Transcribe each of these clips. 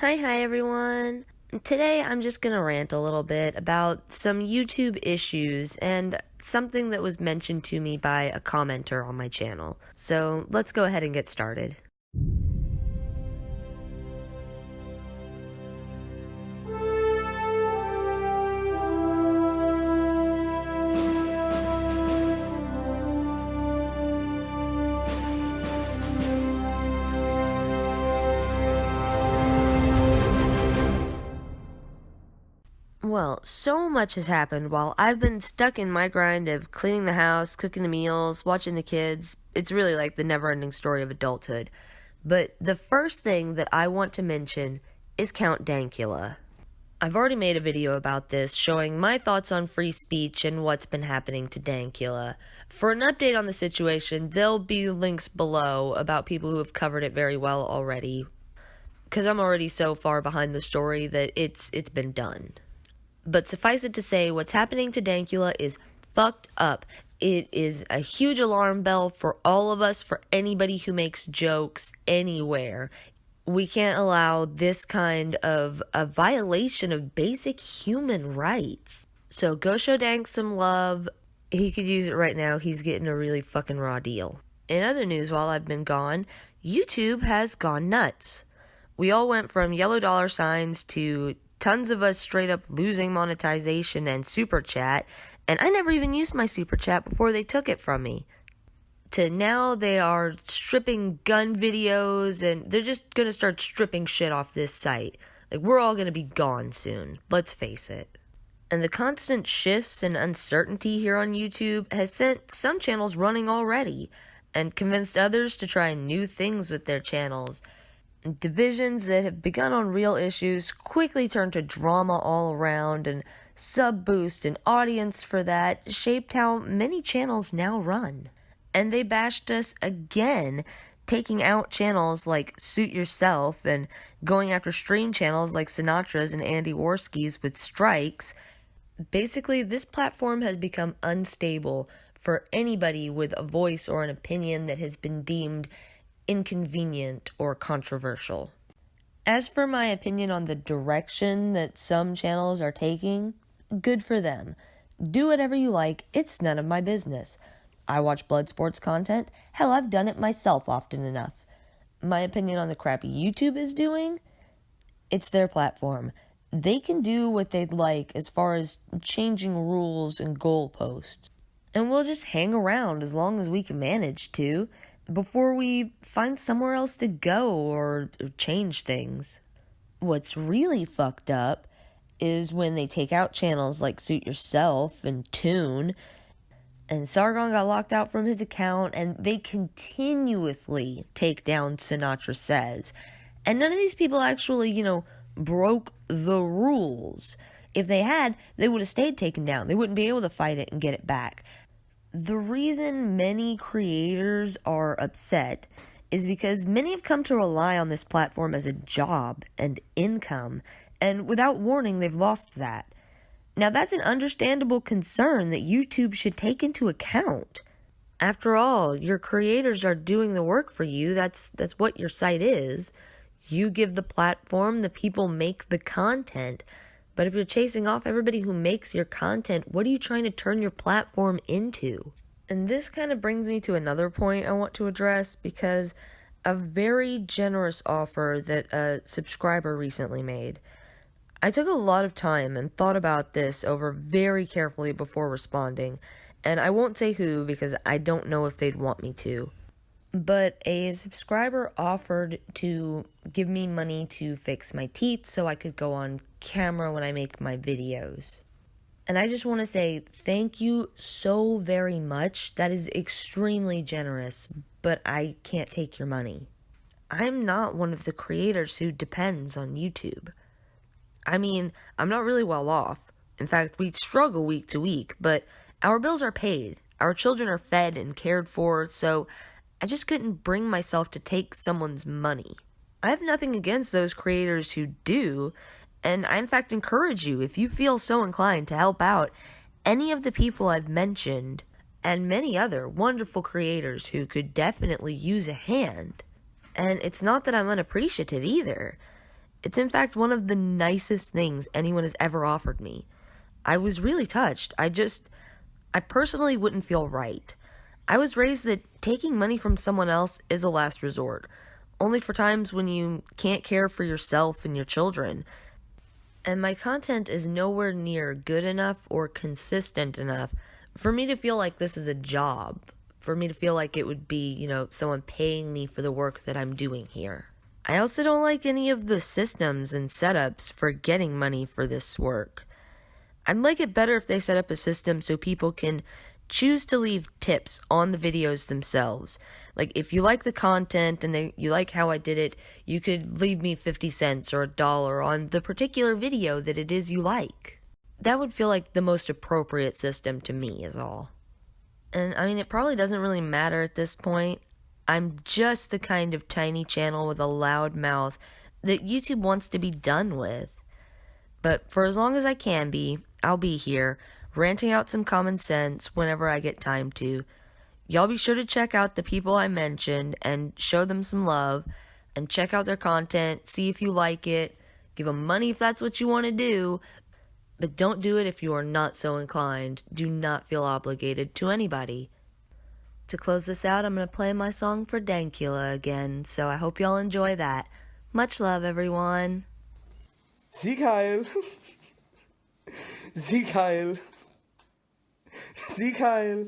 Hi everyone. Today I'm just gonna rant a little bit about some YouTube issues and something that was mentioned to me by a commenter on my channel. So let's go ahead and get started. Well, so much has happened while I've been stuck in my grind of cleaning the house, cooking the meals, watching the kids. It's really like the never-ending story of adulthood. But the first thing that I want to mention is Count Dankula. I've already made a video about this, showing my thoughts on free speech and what's been happening to Dankula. For an update on the situation, there'll be links below about people who have covered it very well already, because I'm already so far behind the story that it's been done. But suffice it to say, what's happening to Dankula is fucked up. It is a huge alarm bell for all of us, for anybody who makes jokes anywhere. We can't allow this kind of a violation of basic human rights. So go show Dank some love. He could use it right now. He's getting a really fucking raw deal. In other news, while I've been gone, YouTube has gone nuts. We all went from yellow dollar signs to tons of us straight up losing monetization and super chat, and I never even used my super chat before they took it from me. To now they are stripping gun videos, and they're just gonna start stripping shit off this site. Like, we're all gonna be gone soon, let's face it. And the constant shifts and uncertainty here on YouTube has sent some channels running already, and convinced others to try new things with their channels. Divisions that have begun on real issues quickly turned to drama all around, and sub boost and audience for that shaped how many channels now run. And they bashed us again, taking out channels like Suit Yourself and going after stream channels like Sinatra's and Andy Worski's with strikes. Basically, this platform has become unstable for anybody with a voice or an opinion that has been deemed inconvenient or controversial. As for my opinion on the direction that some channels are taking, good for them. Do whatever you like, it's none of my business. I watch blood sports content. Hell, I've done it myself often enough. My opinion on the crap YouTube is doing? It's their platform. They can do what they'd like as far as changing rules and goalposts. And we'll just hang around as long as we can manage to, before we find somewhere else to go or change things. What's really fucked up is when they take out channels like Suit Yourself and Tune, and Sargon got locked out from his account, and they continuously take down SInatra Says. And none of these people actually, broke the rules. If they had, they would have stayed taken down. They wouldn't be able to fight it and get it back. The reason many creators are upset is because many have come to rely on this platform as a job and income, and without warning, they've lost that. Now, that's an understandable concern that YouTube should take into account. After all, your creators are doing the work for you. That's what your site is. You give the platform, the people make the content. But if you're chasing off everybody who makes your content, what are you trying to turn your platform into? And this kind of brings me to another point I want to address, because a very generous offer that a subscriber recently made. I took a lot of time and thought about this over very carefully before responding, and I won't say who because I don't know if they'd want me to. But a subscriber offered to give me money to fix my teeth so I could go on camera when I make my videos. And I just want to say thank you so very much. That is extremely generous, but I can't take your money. I'm not one of the creators who depends on YouTube. I mean, I'm not really well off. In fact, we struggle week to week, but our bills are paid. Our children are fed and cared for, so I just couldn't bring myself to take someone's money. I have nothing against those creators who do, and I in fact encourage you, if you feel so inclined, to help out any of the people I've mentioned, and many other wonderful creators who could definitely use a hand. And it's not that I'm unappreciative either. It's in fact one of the nicest things anyone has ever offered me. I was really touched. I personally wouldn't feel right. I was raised that taking money from someone else is a last resort, only for times when you can't care for yourself and your children. And my content is nowhere near good enough or consistent enough for me to feel like this is a job, for me to feel like it would be, someone paying me for the work that I'm doing here. I also don't like any of the systems and setups for getting money for this work. I'd like it better if they set up a system so people can choose to leave tips on the videos themselves. Like, if you like the content and you like how I did it, you could leave me 50 cents or $1 on the particular video that it is you like. That would feel like the most appropriate system to me, is all. And I mean, it probably doesn't really matter at this point. I'm just the kind of tiny channel with a loud mouth that YouTube wants to be done with. But for as long as I can be, I'll be here, ranting out some common sense whenever I get time to. Y'all be sure to check out the people I mentioned and show them some love, and check out their content, see if you like it, give them money if that's what you want to do, but don't do it if you are not so inclined. Do not feel obligated to anybody. To close this out, I'm going to play my song for Dankula again, so I hope y'all enjoy that. Much love, everyone. Sieg Heil! Sieg Heil! Sieg Heil!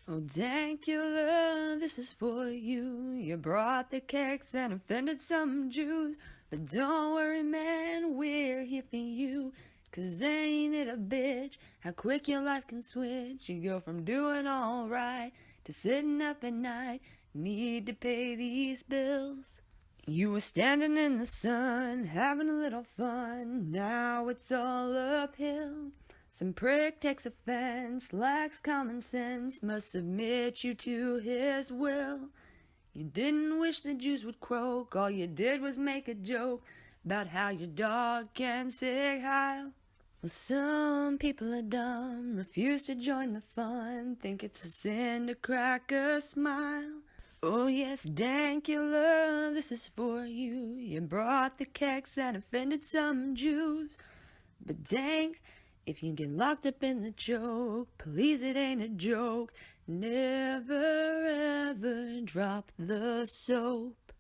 Oh, Dankula, this is for you. You brought the cakes and offended some Jews. But don't worry, man, we're here for you. 'Cause ain't it a bitch how quick your life can switch? You go from doing alright to sitting up at night. Need to pay these bills. You were standing in the sun, having a little fun. Now it's all uphill. Some prick takes offense, lacks common sense, must submit you to his will. You didn't wish the Jews would croak, all you did was make a joke about how your dog can say Heil. Well, some people are dumb, refuse to join the fun, think it's a sin to crack a smile. Oh yes, Dankula, this is for you. You brought the keks that offended some Jews. But Dank, if you get locked up in the choke, please, it ain't a joke. Never ever drop the soap.